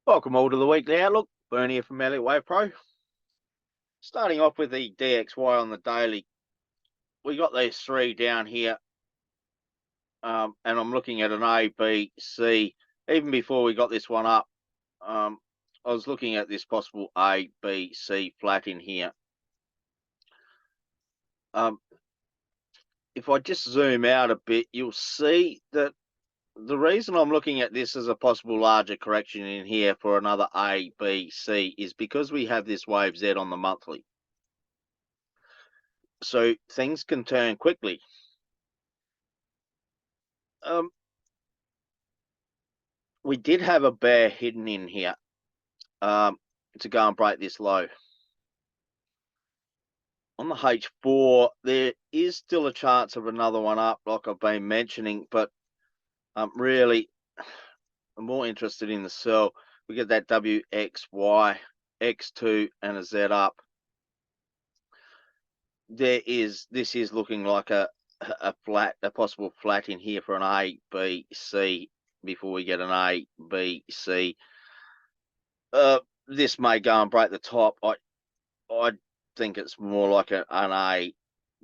Welcome all to the weekly outlook. Bernie here from EWPRO. Starting off with the DXY on the daily, we got these three down here, and I'm looking at an A, B, C. Even before we got this one up, I was looking at this possible A, B, C flat in here. If I just zoom out a bit, you'll see that the reason I'm looking at this as a possible larger correction in here for another A, B, C is because we have this wave Z on the monthly. So things can turn quickly. We did have a bear hidden in here to go and break this low. On the H4, there is still a chance of another one up, like I've been mentioning, but really, I'm more interested in the sell. We get that WXY, X2, and a Z up. This is looking like a possible flat in here for an A, B, C before we get an A, B, C. This may go and break the top. I think it's more like an A,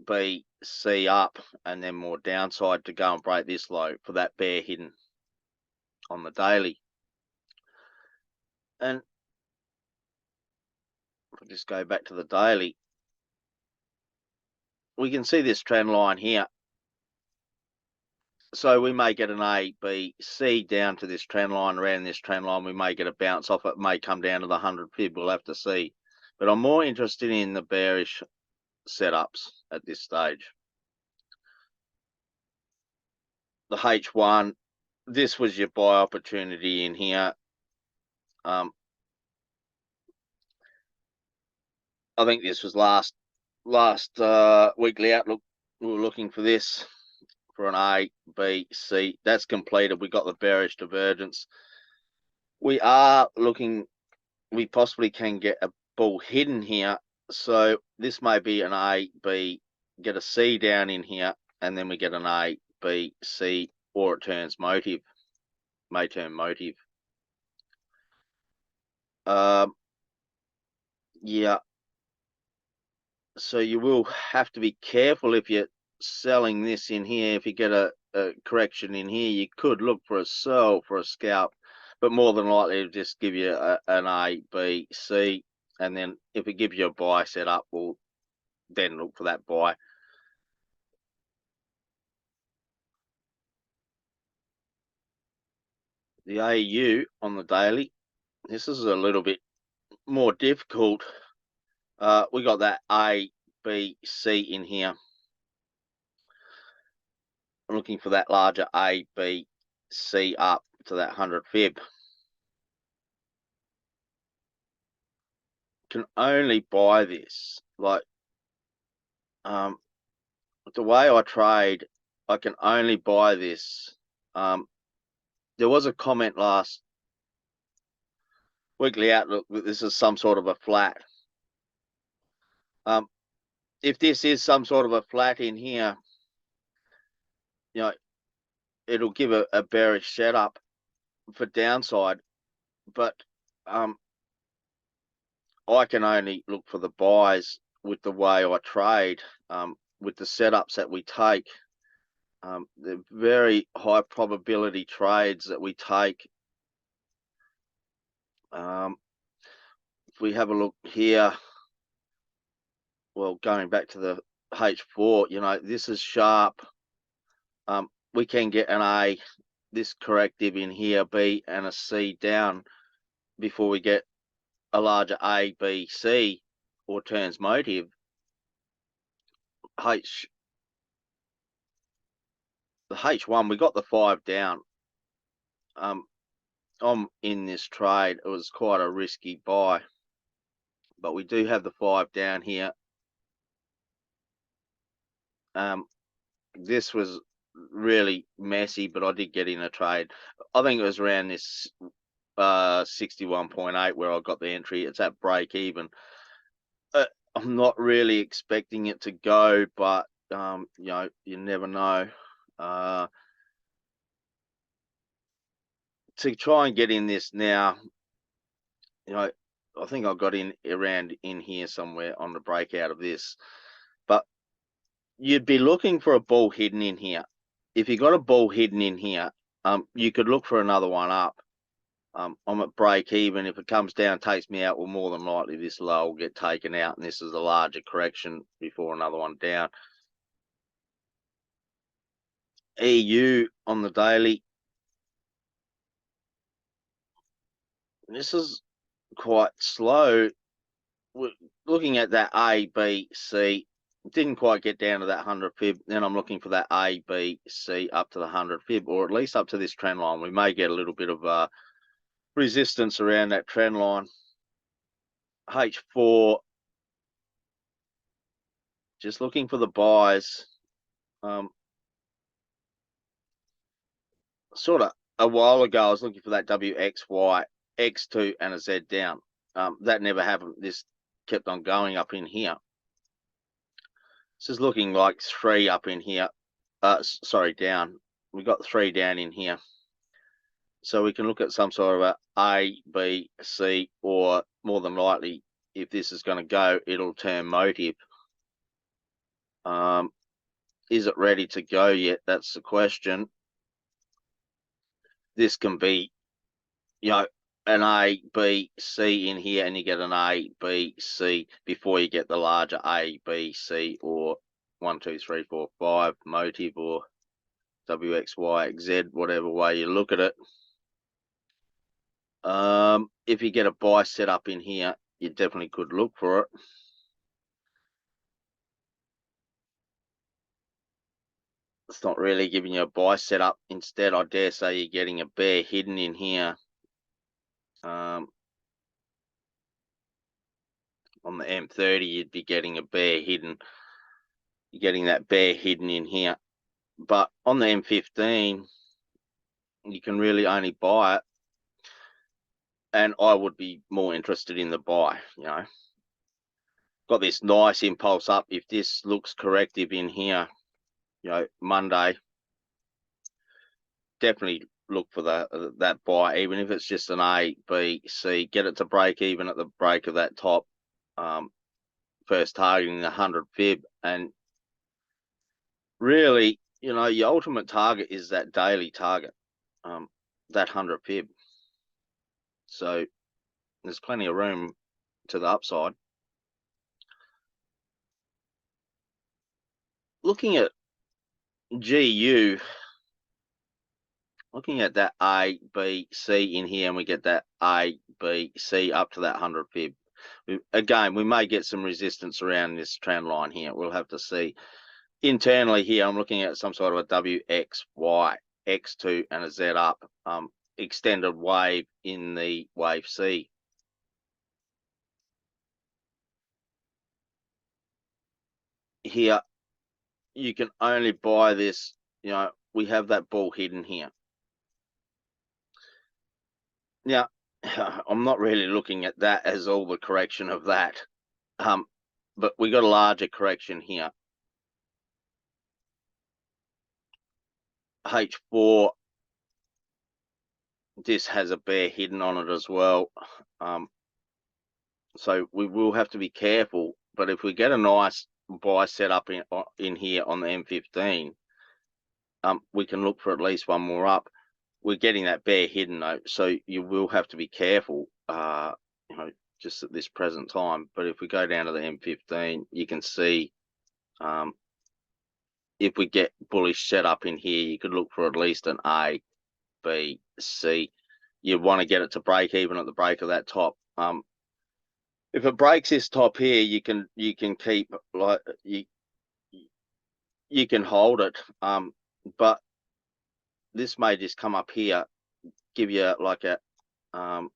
B, C up, and then more downside to go and break this low for that bear hidden on the daily. And if I just go back to the daily, we can see this trend line here. So we may get an A, B, C down to this trend line, around this trend line. We may get a bounce off. It may come down to the 100 fib. We'll have to see. But I'm more interested in the bearish setups at this stage. The H1, this was your buy opportunity in here. I think this was last weekly outlook. We were looking for this for an A, B, C. That's completed. We got the bearish divergence. We are looking. We possibly can get a bull hidden here. So this may be an A, B, get a C down in here, and then we get an A, B, C, or it turns motive. May turn motive. Yeah. So you will have to be careful if you're selling this in here. If you get a correction in here, you could look for a sell for a scalp, but more than likely it'll just give you an A, B, C, and then if it gives you a buy set up, we'll then look for that buy. The AU on the daily, this is a little bit more difficult. We got that A, B, C in here. I'm looking for that larger A, B, C up to that 100 fib. Can only buy this, like the way I trade, I can only buy this. There was a comment last weekly outlook that this is some sort of a flat. If this is some sort of a flat in here, you know, it'll give a bearish setup for downside, but I can only look for the buys with the way I trade, with the setups that we take. They're very high probability trades that we take. If we have a look here, well, going back to the H4, you know, this is sharp. We can get an A, this corrective in here, B, and a C down before we get a larger A, B, C, or turns motive. The H1, we got the 5 down. I'm in this trade. It was quite a risky buy, but we do have the 5 down here. This was really messy, but I did get in a trade. I think it was around this 61.8 where I got the entry. It's at break even. I'm not really expecting it to go, but you know, you never know. To try and get in this now, You know, I think I got in around in here somewhere on the breakout of this, but you'd be looking for a bull hidden in here. If you got a bull hidden in here, you could look for another one up. I'm at break even. If it comes down, takes me out, well, more than likely this low will get taken out, and this is a larger correction before another one down. EU on the daily. This is quite slow. We're looking at that A, B, C. Didn't quite get down to that 100 fib. Then I'm looking for that A, B, C up to the 100 fib, or at least up to this trend line. We may get a little bit of resistance around that trend line. H4, just looking for the buys. Sort of a while ago, I was looking for that WXY, X2, and a Z down. That never happened. This kept on going up in here. This is looking like 3 up in here. Sorry, down. We got 3 down in here. So we can look at some sort of A, B, C, or more than likely, if this is going to go, it'll turn motive. Is it ready to go yet? That's the question. This can be, you know, an A, B, C in here, and you get an A, B, C before you get the larger A, B, C, or 1, 2, 3, 4, 5 motive, or WX, Y, Z, whatever way you look at it. If you get a buy set up in here, you definitely could look for it. It's not really giving you a buy setup. Instead, I dare say you're getting a bear hidden in here. On the M30, you'd be getting a bear hidden. You're getting that bear hidden in here. But on the M15, you can really only buy it. And I would be more interested in the buy, you know. Got this nice impulse up. If this looks corrective in here, you know, Monday, definitely look for that buy, even if it's just an A, B, C. Get it to break even at the break of that top. First targeting the 100 fib, and really, you know, your ultimate target is that daily target, that 100 fib. So there's plenty of room to the upside. Looking at GU, looking at that A, B, C in here, and we get that A, B, C up to that 100 fib. Again, we may get some resistance around this trend line here. We'll have to see. Internally here, I'm looking at some sort of a WXY, X2, and a Z up. Extended wave in the wave C. Here, you can only buy this, you know, we have that bull hidden here. Now, I'm not really looking at that as all the correction of that. But we got a larger correction here. H4, this has a bear hidden on it as well. So we will have to be careful. But if we get a nice buy set up in here on the M15, we can look for at least one more up. We're getting that bear hidden though, so you will have to be careful, you know, just at this present time. But if we go down to the M15, you can see if we get bullish set up in here, you could look for at least an A, B, C. You want to get it to break even at the break of that top. If it breaks this top here, you can keep, like, you can hold it. But this may just come up here, give you like a an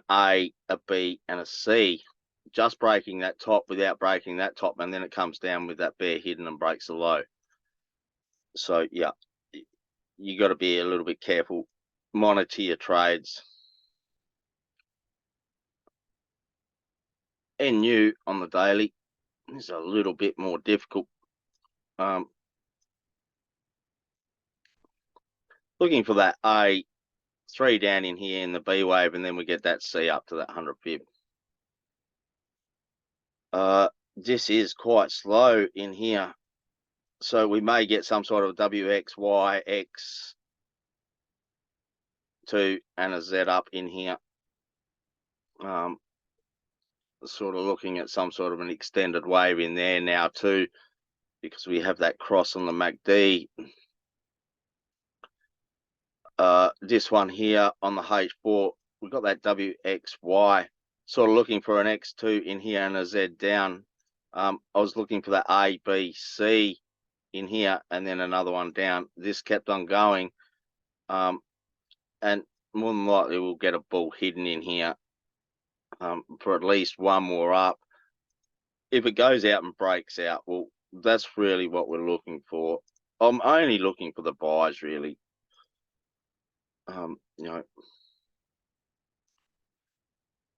A, a B, and a C, just breaking that top without breaking that top, and then it comes down with that bear hidden and breaks the low. So yeah, you got to be a little bit careful, monitor your trades. NU on the daily is a little bit more difficult. Looking for that A, 3 down in here in the B wave, and then we get that C up to that 100 pip. This is quite slow in here, so we may get some sort of WXY X2 and a Z up in here. Sort of looking at some sort of an extended wave in there now too, because we have that cross on the MACD. This one here on the H4, we've got that WXY, sort of looking for an X2 in here and a Z down. I was looking for that A, B, C in here, and then another one down. This kept on going, and more than likely we'll get a bull hidden in here for at least one more up. If it goes out and breaks out, well, that's really what we're looking for. I'm only looking for the buys, really. You know,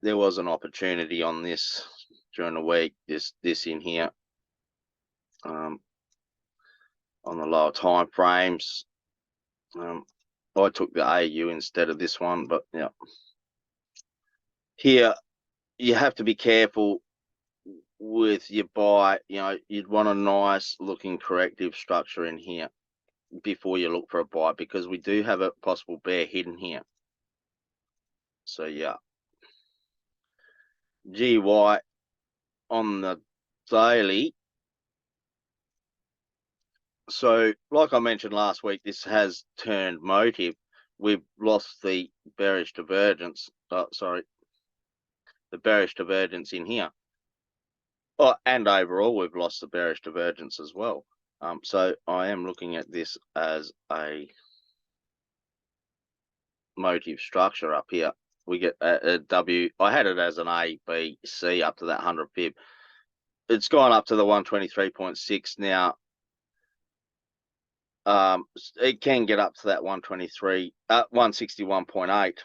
there was an opportunity on this during the week, this in here, on the lower time frames. I took the AU instead of this one, but yeah, here you have to be careful with your buy. You know, you'd want a nice looking corrective structure in here before you look for a buy, because we do have a possible bear hidden here. So yeah, GY on the daily. So like I mentioned last week, this has turned motive. We've lost the bearish divergence. The bearish divergence in here. Oh, and overall we've lost the bearish divergence as well. So I am looking at this as a motive structure up here. We get a W. I had it as an A, B, C up to that 100 pip. It's gone up to the 123.6 now. It can get up to that 161.8,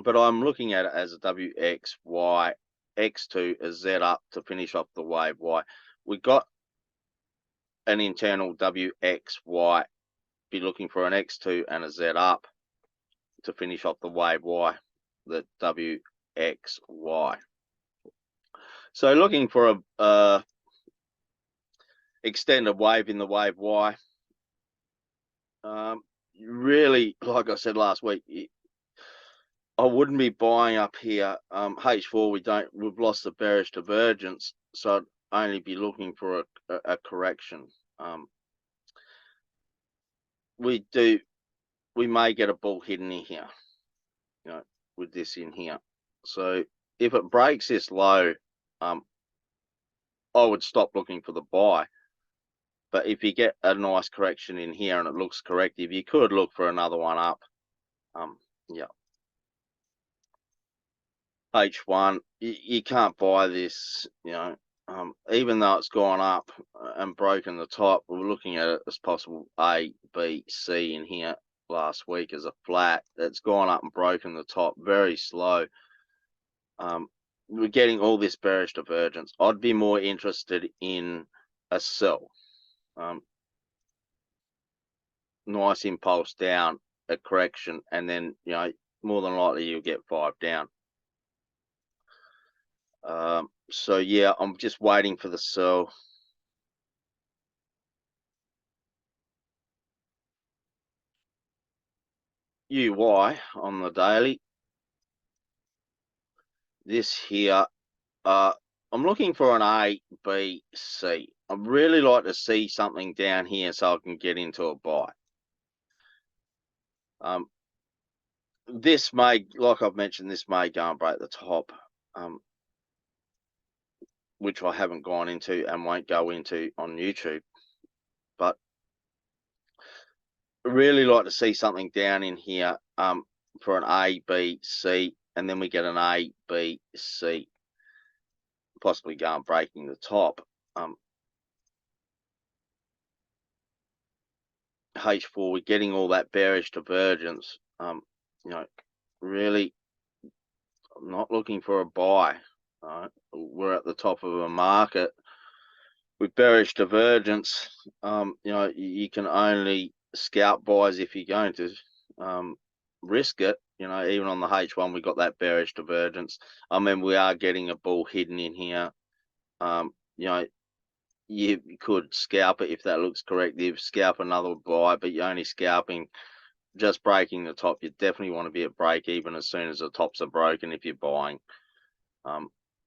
but I'm looking at it as a WXY X2, a Z up to finish off the wave Y. We got an internal WXY, be looking for an X2 and a Z up to finish off the wave Y, the WXY. So looking for a extended wave in the wave Y. Really, like I said last week, I wouldn't be buying up here. H4, we've lost the bearish divergence, so I'd only be looking for a correction. We may get a bull hidden in here, you know, with this in here. So if it breaks this low, I would stop looking for the buy. But if you get a nice correction in here and it looks corrective, you could look for another one up. Yeah. H1, you can't buy this, you know, even though it's gone up and broken the top. We're looking at it as possible A, B, C in here last week as a flat. It's gone up and broken the top very slow. We're getting all this bearish divergence. I'd be more interested in a sell. Nice impulse down, a correction, and then, you know, more than likely you'll get 5 down. So yeah, I'm just waiting for the sell. UY on the daily. This here, I'm looking for an A, B, C. I'd really like to see something down here so I can get into a buy. This may, like I've mentioned, this may go and break the top, which I haven't gone into and won't go into on YouTube. But I really like to see something down in here for an A, B, C, and then we get an A, B, C, possibly go and breaking the top. H4, we're getting all that bearish divergence. You know, really, I'm not looking for a buy. We're at the top of a market with bearish divergence. You know, you can only scalp buys if you're going to. risk it. You know, even on the H1, we got that bearish divergence. I mean, we are getting a bull hidden in here. You know, you could scalp it if that looks correct. You scalp another buy, but you're only scalping just breaking the top. You definitely want to be at break even as soon as the tops are broken if you're buying.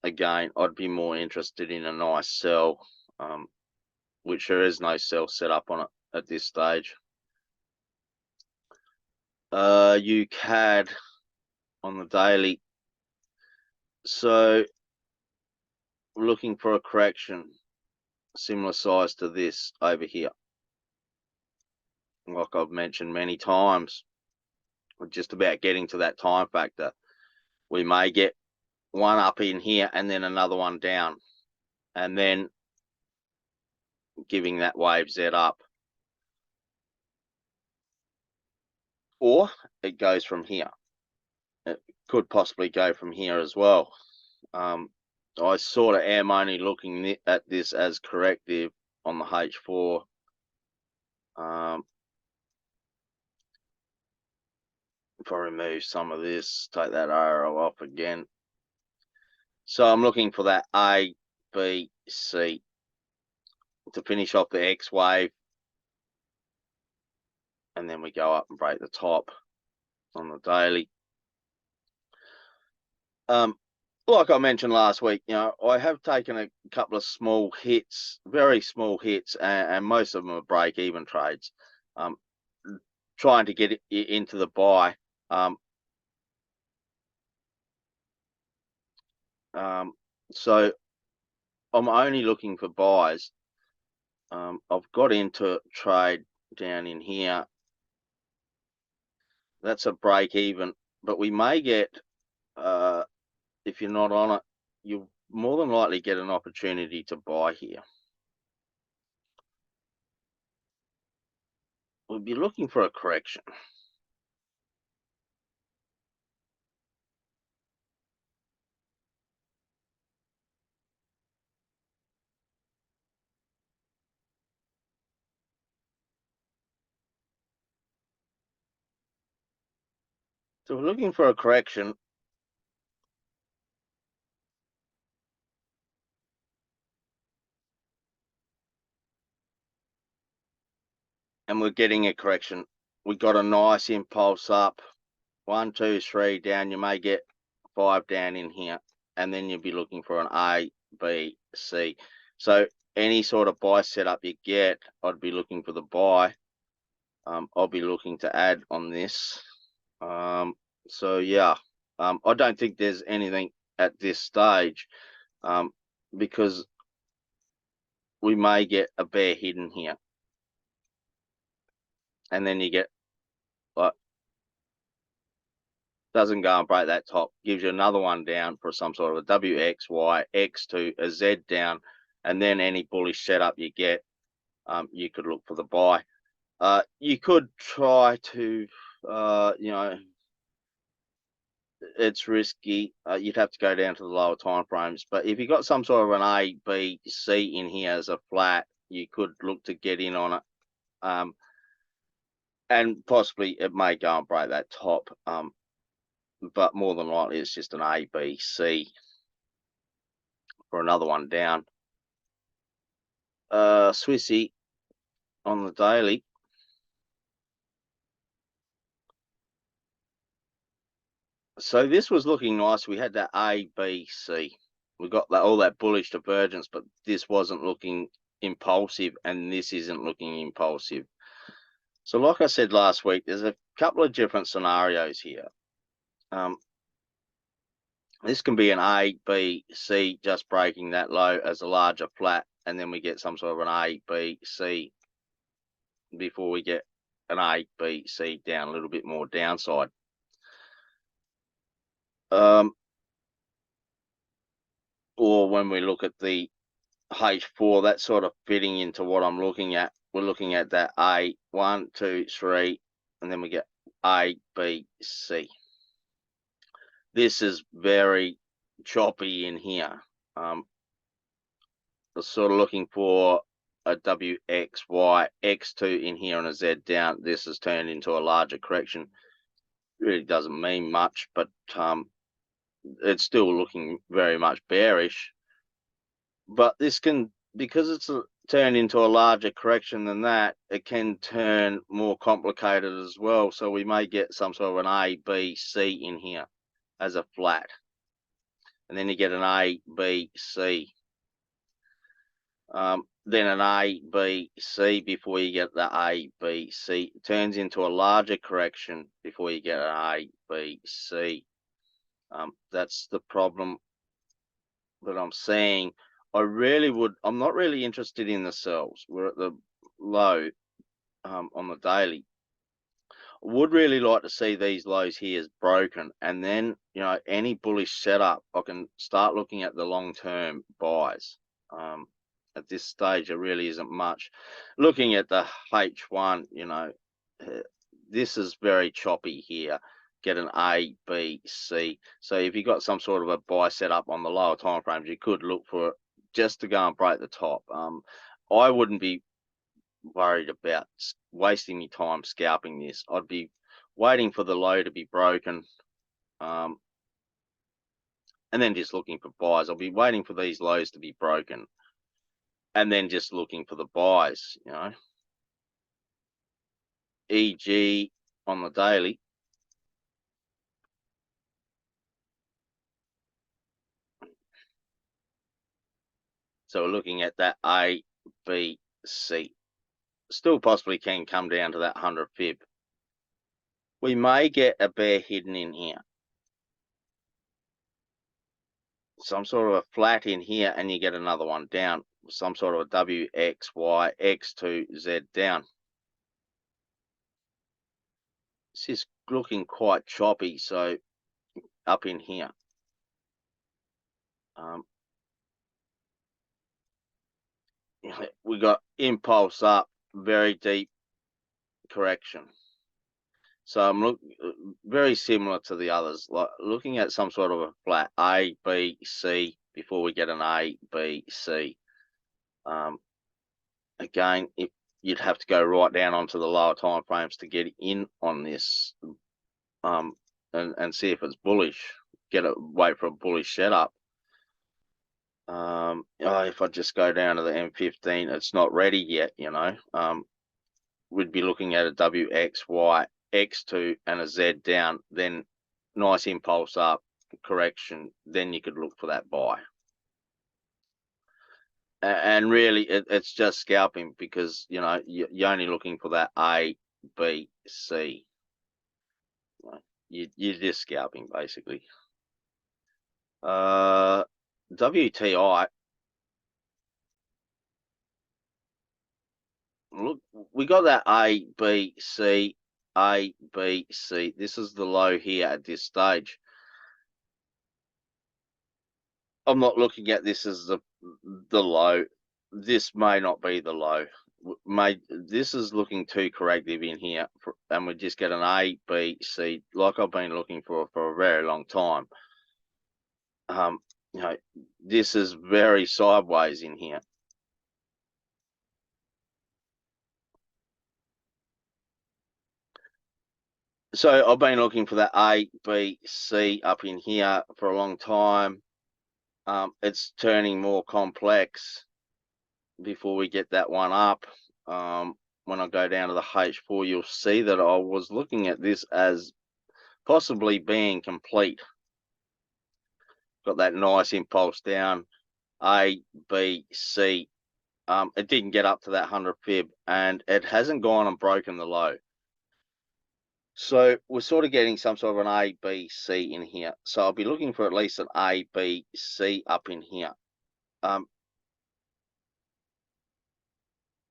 Again, I'd be more interested in a nice sell, which there is no sell set up on it at this stage. UCAD on the daily. So looking for a correction similar size to this over here. Like I've mentioned many times, we're just about getting to that time factor. We may get one up in here and then another one down, and then giving that wave Z up. Or it goes from here. It could possibly go from here as well. I sort of am only looking at this as corrective on the H4. If I remove some of this, take that arrow off again. So I'm looking for that A, B, C to finish off the X wave. And then we go up and break the top on the daily. Like I mentioned last week, you know, I have taken a couple of small hits, very small hits, and most of them are break-even trades. Trying to get it into the buy. So I'm only looking for buys. I've got into trade down in here. That's a break-even, but we may get, if you're not on it, you'll more than likely get an opportunity to buy here. We'll be looking for a correction. So we're looking for a correction. And we're getting a correction. We got a nice impulse up. 1, 2, 3 down. You may get 5 down in here. And then you'll be looking for an A, B, C. So any sort of buy setup you get, I'd be looking for the buy. I'll be looking to add on this. So yeah, I don't think there's anything at this stage, because we may get a bear hidden here. And then you get, like, doesn't go and break that top, gives you another one down for some sort of a WXY, X to a Z down, and then any bullish setup you get, you could look for the buy. You could try to, you know, it's risky. You'd have to go down to the lower time frames, but if you got some sort of an A, B, C in here as a flat, you could look to get in on it. And possibly it may go and break that top, but more than likely it's just an A, B, C for another one down. Swissy on the daily. So this was looking nice. We had that A, B, C. We got that, all that bullish divergence, but this wasn't looking impulsive, and this isn't looking impulsive. So like I said last week, there's a couple of different scenarios here. This can be an A, B, C just breaking that low as a larger flat, and then we get some sort of an A, B, C before we get an A, B, C down a little bit more downside. Or when we look at the H4, that's sort of fitting into what I'm looking at. We're looking at that A, 1, 2, 3, and then we get A, B, C. This is very choppy in here. I'm sort of looking for a WXY, X2 in here and a Z down. This has turned into a larger correction. really doesn't mean much, but it's still looking very much bearish. But this can, because it's turned into a larger correction than that, it can turn more complicated as well. So we may get some sort of an A, B, C in here as a flat. And then you get an A, B, C. Then an A, B, C before you get the A, B, C. It turns into a larger correction before you get an A, B, C. That's the problem that I'm seeing. I'm not really interested in the sells. We're at the low on the daily. I would really like to see these lows here as broken, and then, any bullish setup, I can start looking at the long-term buys. At this stage, there really isn't much. Looking at the H1, this is very choppy here. Get an A, B, C. So if you got some sort of a buy setup on the lower time frames, you could look for it just to go and break the top. I wouldn't be worried about wasting my time scalping this. I'd be waiting for the low to be broken, and then just looking for buys. I'll be waiting for these lows to be broken, and then just looking for the buys. EG on the daily. So we're looking at that A, B, C. Still possibly can come down to that 100 fib. We may get a bear hidden in here. Some sort of a flat in here, and you get another one down. Some sort of a W, X, Y, X to Z down. This is looking quite choppy, so up in here. We got impulse up, very deep correction. So I'm very similar to the others, like looking at some sort of a flat A, B, C before we get an A, B, C. Again, if you'd have to go right down onto the lower time frames to get in on this, and see if it's bullish. Wait for a bullish setup. If I just go down to the M15, it's not ready yet. We'd be looking at a W, X, Y, X2 and a Z down, then nice impulse up, correction, then you could look for that buy. And really, it's just scalping, because you're only looking for that A, B, C. You're just scalping basically. WTI. Look, we got that A, B, C, A, B, C. This is the low here at this stage. I'm not looking at this as the low. This may not be the low. This is looking too corrective in here, and we just get an A, B, C, like I've been looking for a very long time. This is very sideways in here. So I've been looking for that A, B, C up in here for a long time. It's turning more complex before we get that one up. When I go down to the H4, you'll see that I was looking at this as possibly being complete. Got that nice impulse down, A, B, C. It didn't get up to that 100 fib, and it hasn't gone and broken the low. So we're sort of getting some sort of an A, B, C in here. So I'll be looking for at least an A, B, C up in here. I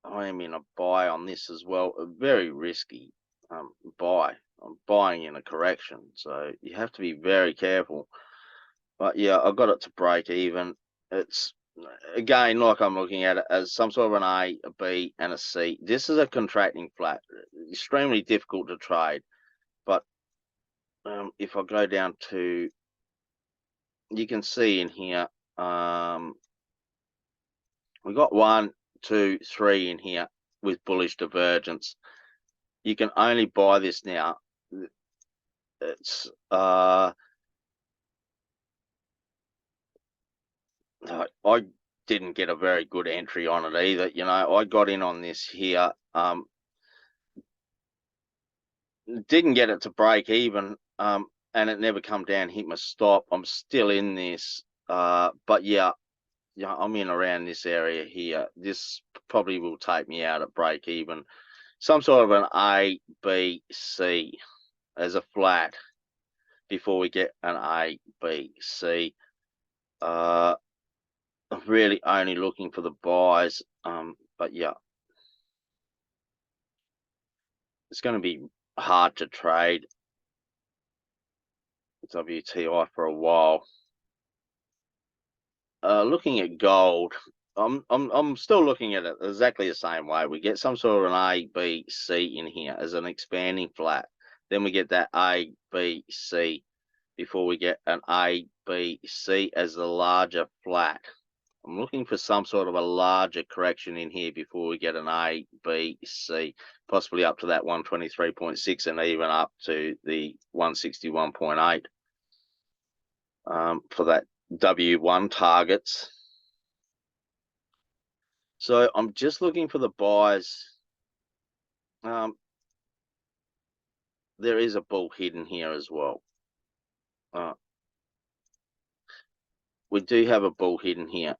am in a buy on this as well. A very risky buy. I'm buying in a correction, so you have to be very careful. But yeah, I got it to break even. It's, again, like I'm looking at it as some sort of an A, a B, and a C. This is a contracting flat. Extremely difficult to trade. But if I go down to, you can see in here, we got 1, 2, 3 in here with bullish divergence. You can only buy this now. it's I didn't get a very good entry on it either. You know, I got in on this here. Didn't get it to break even. And it never come down, hit my stop. I'm still in this. But yeah, I'm in around this area here. This probably will take me out at break even. Some sort of an A, B, C as a flat before we get an A, B, C. I'm really only looking for the buys. But yeah, it's going to be hard to trade WTI for a while. Looking at gold, I'm still looking at it exactly the same way. We get some sort of an A, B, C in here as an expanding flat. Then we get that A, B, C before we get an A, B, C as the larger flat. I'm looking for some sort of a larger correction in here before we get an A, B, C, possibly up to that 123.6 and even up to the 161.8 for that W1 targets. So I'm just looking for the buys. There is a bull hidden here as well. We do have a bull hidden here.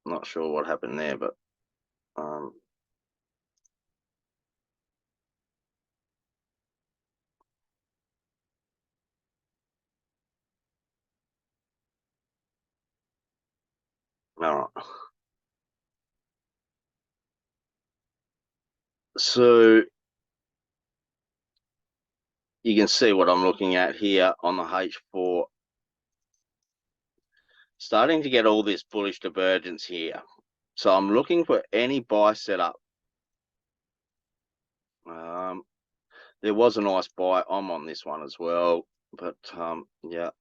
Not sure what happened there, but all right. So you can see what I'm looking at here on the H4. Starting to get all this bullish divergence here. So I'm looking for any buy setup. There was a nice buy. I'm on this one as well, but yeah.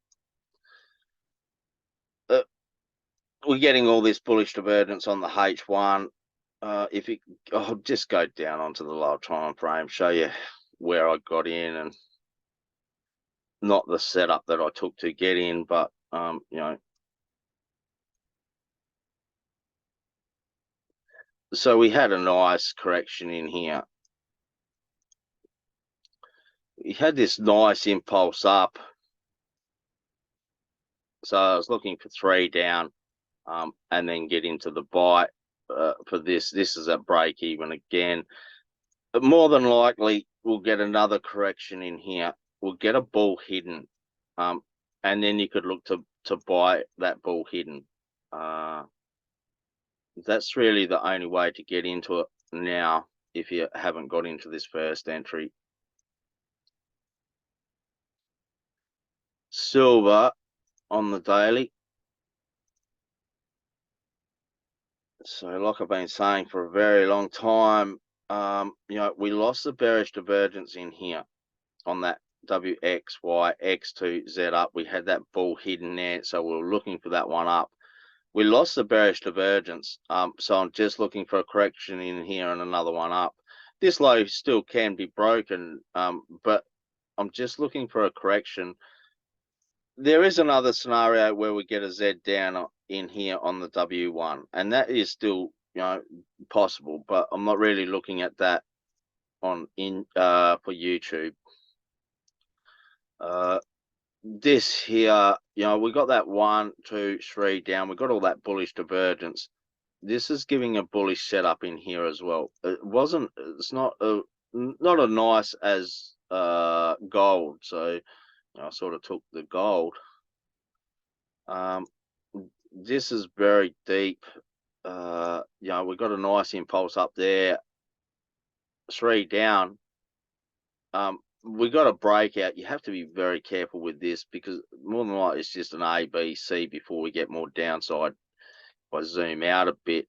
We're getting all this bullish divergence on the H1. If it, I'll just go down onto the lower time frame, show you where I got in, and not the setup that I took to get in, but you know. So we had a nice correction in here. We had this nice impulse up. So I was looking for 3 down, and then get into the buy for this. This is a break even again. But more than likely, we'll get another correction in here. We'll get a bull hidden, and then you could look to buy that bull hidden. That's really the only way to get into it now if you haven't got into this first entry. Silver on the daily. So like I've been saying for a very long time, you know, we lost the bearish divergence in here on that WXY X to Z up. We had that bull hidden there, so we were looking for that one up. We lost the bearish divergence, so I'm just looking for a correction in here and another one up. This low still can be broken, but I'm just looking for a correction. There is another scenario where we get a Z down in here on the W1, and that is still, you know, possible, but I'm not really looking at that on for YouTube. This here, you know, we got that 1, 2, 3 down. We got all that bullish divergence. This is giving a bullish setup in here as well. It's not a nice as gold. So you know, I sort of took the gold. This is very deep. You know, we got a nice impulse up there. 3 down. We got a breakout. You have to be very careful with this because more than likely it's just an A, B, C before we get more downside. If I zoom out a bit,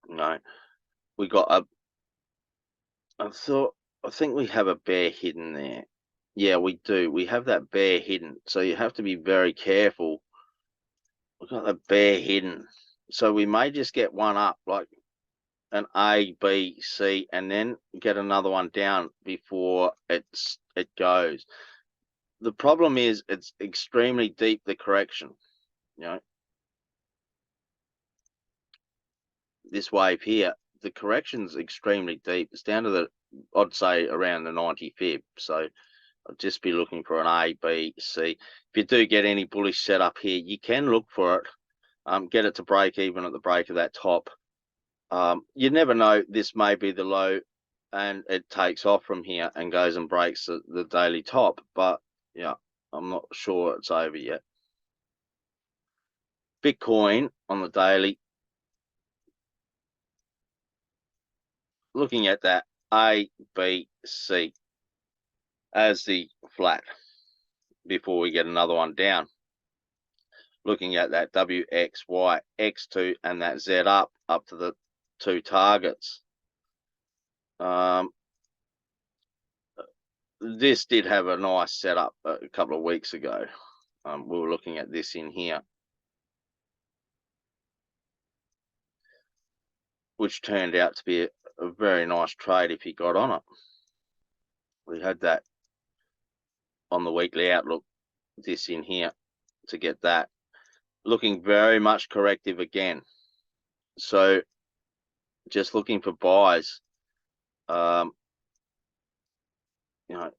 you know, we got I think we have a bear hidden there. Yeah, we do. We have that bear hidden. So you have to be very careful. We've got the bear hidden. So we may just get one up, like an A, B, C, and then get another one down before it goes. The problem is it's extremely deep, the correction. You know, this wave here, the correction's extremely deep. It's down to the, I'd say, around the 90 fib. So I'll just be looking for an A, B, C. If you do get any bullish setup here, you can look for it. Get it to break even at the break of that top. You never know, this may be the low and it takes off from here and goes and breaks the daily top. But yeah, I'm not sure it's over yet. Bitcoin on the daily, looking at that A, B, C as the flat before we get another one down. Looking at that WXY, X2 and that Z up to the two targets. This did have a nice setup a couple of weeks ago. We were looking at this in here, which turned out to be a very nice trade if you got on it. We had that on the weekly outlook, this in here, to get that. Looking very much corrective again. So just looking for buys. You know,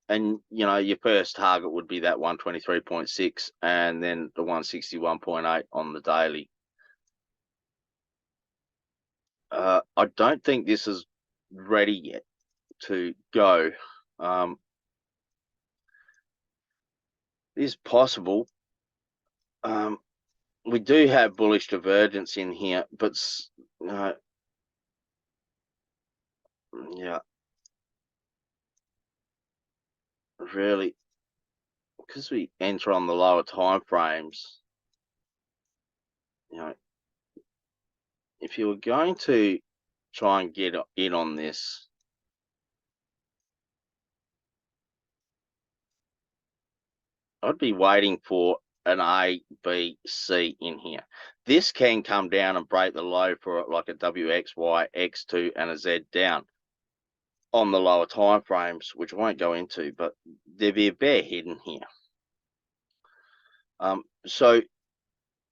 and you know, your first target would be that 123.6 and then the 161.8 on the daily. I don't think this is ready yet to go. It's possible. We do have bullish divergence in here, but yeah, really, because we enter on the lower time frames, you know, if you were going to try and get in on this, I'd be waiting for an A, B, C in here. This can come down and break the low for like a WXY, X2 and a Z down on the lower time frames, which I won't go into, but there'd be a bear hidden here. So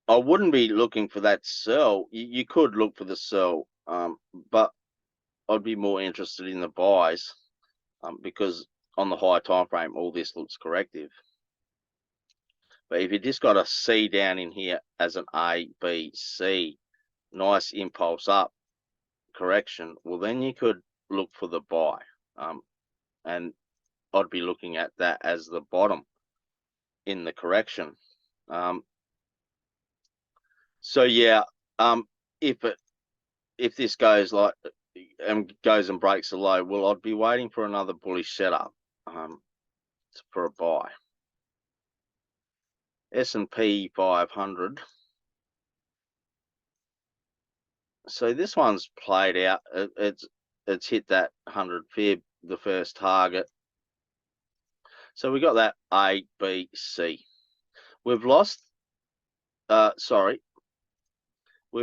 I wouldn't be looking for that sell. You could look for the sell, but I'd be more interested in the buys, because on the high time frame, all this looks corrective. But if you just got a C down in here as an A, B, C, nice impulse up correction, well, then you could look for the buy. And I'd be looking at that as the bottom in the correction. So yeah, if this goes like and goes and breaks the low, well, I'd be waiting for another bullish setup for a buy. S&P 500. So this one's played out. It's hit that 100 fib, the first target. So we got that A, B, C. We've lost. We've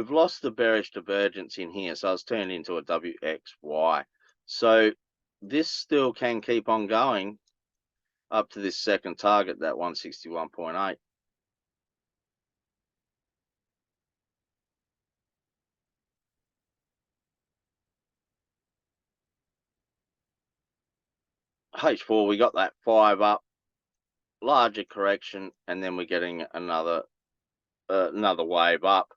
lost the bearish divergence in here, so it's turned into a WXY. So this still can keep on going up to this second target, that 161.8. H4, we got that 5 up, larger correction, and then we're getting another wave up.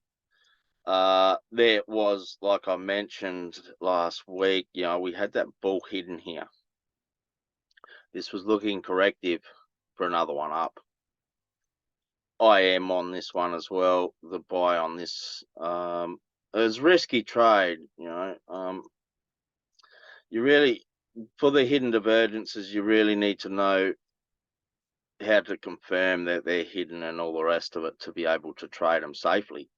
There was, like I mentioned last week, you know, we had that bull hidden here. This was looking corrective for another one up. I am on this one as well, the buy on this. It's risky trade, you know. You really, for the hidden divergences, you really need to know how to confirm that they're hidden and all the rest of it to be able to trade them safely.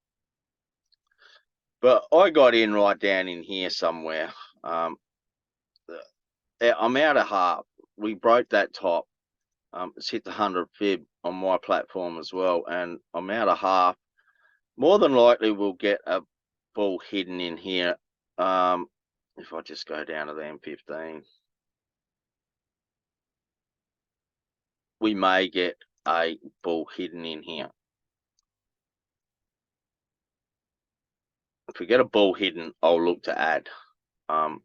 But I got in right down in here somewhere. I'm out of half. We broke that top. It's hit the 100 fib on my platform as well, and I'm out of half. More than likely, we'll get a bull hidden in here. If I just go down to the M15, we may get a bull hidden in here. If we get a bull hidden, I'll look to add. I'm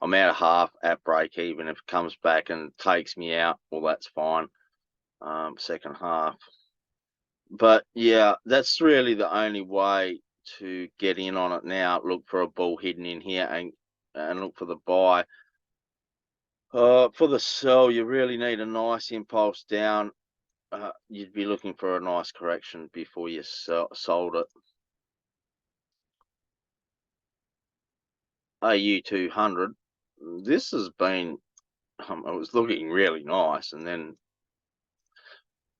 out of half at break even. If it comes back and takes me out, well, that's fine. Second half. But yeah, that's really the only way to get in on it now. Look for a bull hidden in here and look for the buy. For the sell, you really need a nice impulse down. You'd be looking for a nice correction before you sold it. AU 200. This has been, it was looking really nice, and then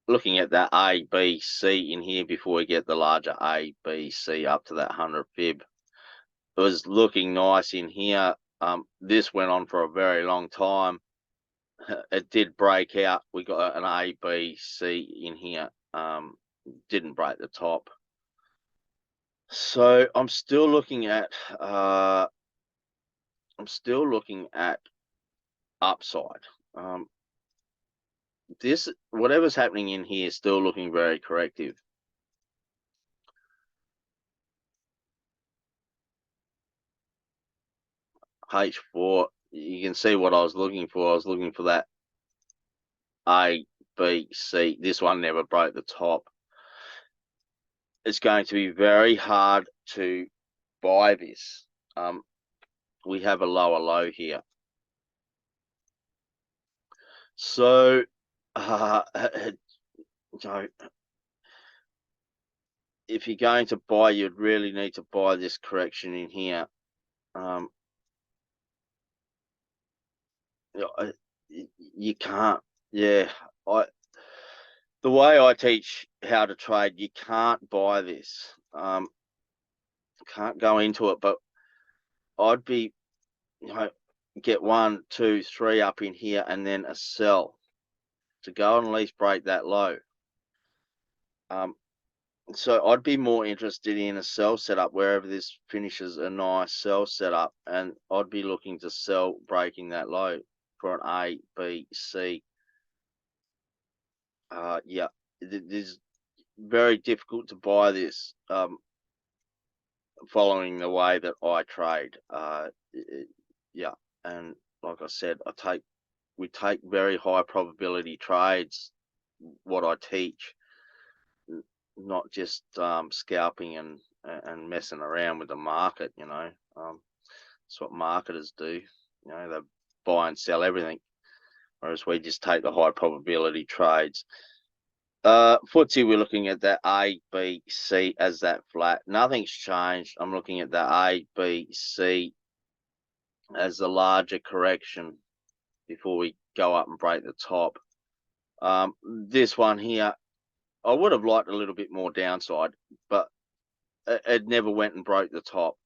looking at that A, B, C in here before we get the larger A, B, C up to that 100 fib. It was looking nice in here. This went on for a very long time. It did break out. We got an A, B, C in here. Didn't break the top. So I'm still looking at upside. This, whatever's happening in here, is still looking very corrective. H4, you can see what I was looking for. I was looking for that A, B, C. This one never broke the top. It's going to be very hard to buy this. We have a lower low here. So, if you're going to buy, you'd really need to buy this correction in here. You can't. Yeah, the way I teach how to trade, you can't buy this. Can't go into it, but I'd be, get 1, 2, 3 up in here and then a sell to go and at least break that low. So I'd be more interested in a sell setup wherever this finishes a nice sell setup, and I'd be looking to sell breaking that low for an A, B, C. Yeah, it is very difficult to buy this following the way that I trade. Yeah, and like I said, we take very high probability trades. What I teach, not just scalping and messing around with the market. That's what marketers do. They buy and sell everything, whereas we just take the high probability trades. FTSE, we're looking at that A, B, C as that flat. Nothing's changed. I'm looking at that A, B, C as the larger correction before we go up and break the top. This one here, I would have liked a little bit more downside, but it never went and broke the top.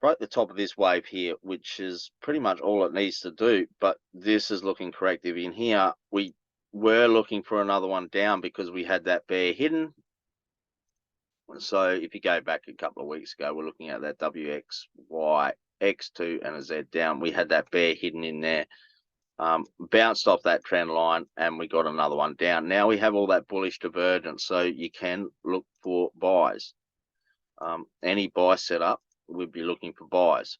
Broke the top of this wave here, which is pretty much all it needs to do, but this is looking corrective. In here, we were looking for another one down because we had that bear hidden. So if you go back a couple of weeks ago, we're looking at that WXY, X2 and a Z down. We had that bear hidden in there, bounced off that trend line, and we got another one down. Now we have all that bullish divergence, so you can look for buys. Any buy setup, we'd be looking for buys.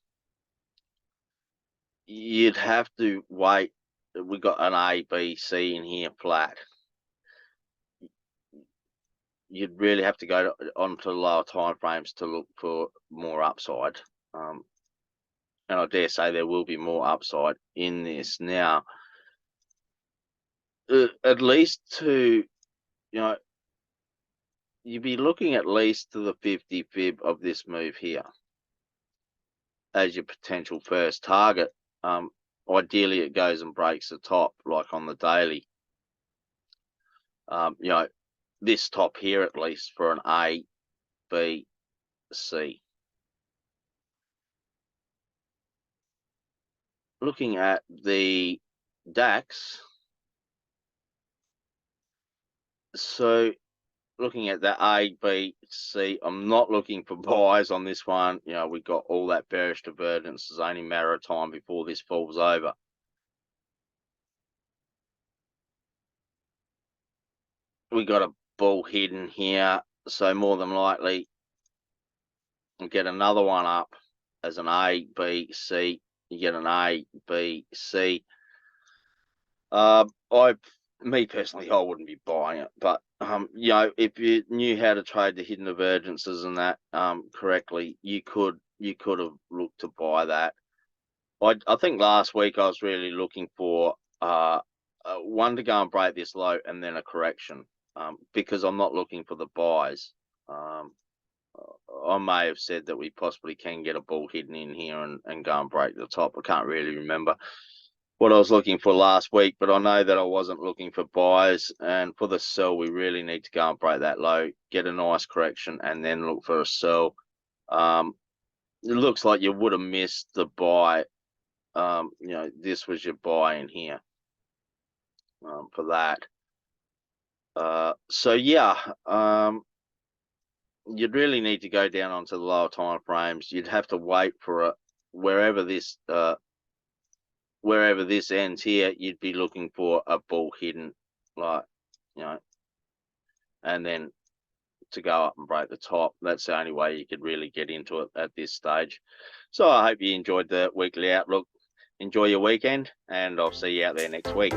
You'd have to wait. We got an A, B, C in here flat. You'd really have to go onto lower time frames to look for more upside. And I dare say there will be more upside in this. Now, at least to, you'd be looking at least to the 50 fib of this move here as your potential first target. Ideally, it goes and breaks the top, like on the daily. This top here, at least for an A, B, C. Looking at the DAX, so looking at the A, B, C, I'm not looking for buys on this one. You know, we got all that bearish divergence. It's only a matter of time before this falls over. We got a bull hidden here, so more than likely we'll get another one up as an A, B, C. You get an A, B, C. Me personally, I wouldn't be buying it, but you know, if you knew how to trade the hidden divergences and that correctly, you could have looked to buy that. I think last week I was really looking for one to go and break this low and then a correction, because I'm not looking for the buys. I may have said that we possibly can get a bull hidden in here and go and break the top. I can't really remember what I was looking for last week, but I know that I wasn't looking for buys. And for the sell, we really need to go and break that low, get a nice correction, and then look for a sell. It looks like you would have missed the buy. You know, this was your buy in here for that. So yeah, you'd really need to go down onto the lower time frames. You'd have to wait for it wherever this ends here. You'd be looking for a bull hidden, like, you know, and then to go up and break the top. That's the only way you could really get into it at this stage. So I hope you enjoyed the weekly outlook. Enjoy your weekend, and I'll see you out there next week.